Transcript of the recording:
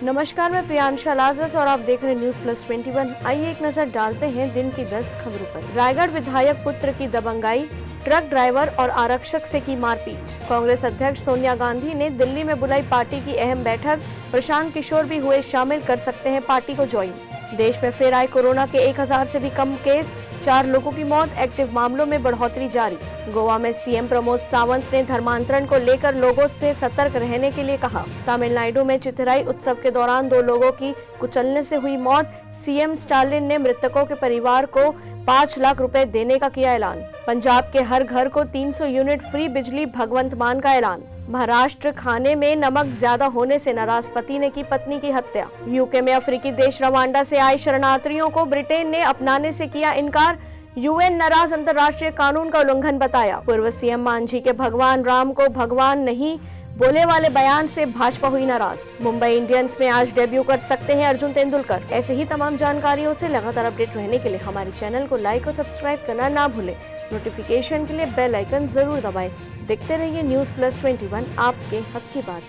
नमस्कार, मैं प्रियांशा लाजस और आप देख रहे हैं न्यूज प्लस 21। आइए एक नजर डालते हैं दिन की 10 खबरों पर। रायगढ़ विधायक पुत्र की दबंगाई, ट्रक ड्राइवर और आरक्षक से की मारपीट। कांग्रेस अध्यक्ष सोनिया गांधी ने दिल्ली में बुलाई पार्टी की अहम बैठक, प्रशांत किशोर भी हुए शामिल, कर सकते हैं पार्टी को ज्वाइन। देश में फिर आए कोरोना के 1000 से भी कम केस, 4 लोगों की मौत, एक्टिव मामलों में बढ़ोतरी जारी। गोवा में सीएम प्रमोद सावंत ने धर्मांतरण को लेकर लोगों से सतर्क रहने के लिए कहा। तमिलनाडु में चिथिराई उत्सव के दौरान 2 लोगों की कुचलने से हुई मौत, सीएम स्टालिन ने मृतकों के परिवार को 5 लाख रुपए देने का किया ऐलान। पंजाब के हर घर को 300 यूनिट फ्री बिजली, भगवंत मान का ऐलान। महाराष्ट्र, खाने में नमक ज्यादा होने से नाराज पति ने की पत्नी की हत्या। यूके में अफ्रीकी देश रवांडा से आए शरणार्थियों को ब्रिटेन ने अपनाने से किया इनकार। यूएन नाराज अंतर्राष्ट्रीय कानून का उल्लंघन बताया। पूर्व सीएम मांझी के भगवान राम को भगवान नहीं बोले वाले बयान से भाजपा हुई नाराज। मुंबई इंडियंस में आज डेब्यू कर सकते हैं अर्जुन तेंदुलकर। ऐसे ही तमाम जानकारियों से लगातार अपडेट रहने के लिए हमारे चैनल को लाइक और सब्सक्राइब करना ना भूलें। नोटिफिकेशन के लिए बेल आइकन जरूर दबाएं। देखते रहिए न्यूज प्लस 21, आपके हक की बात।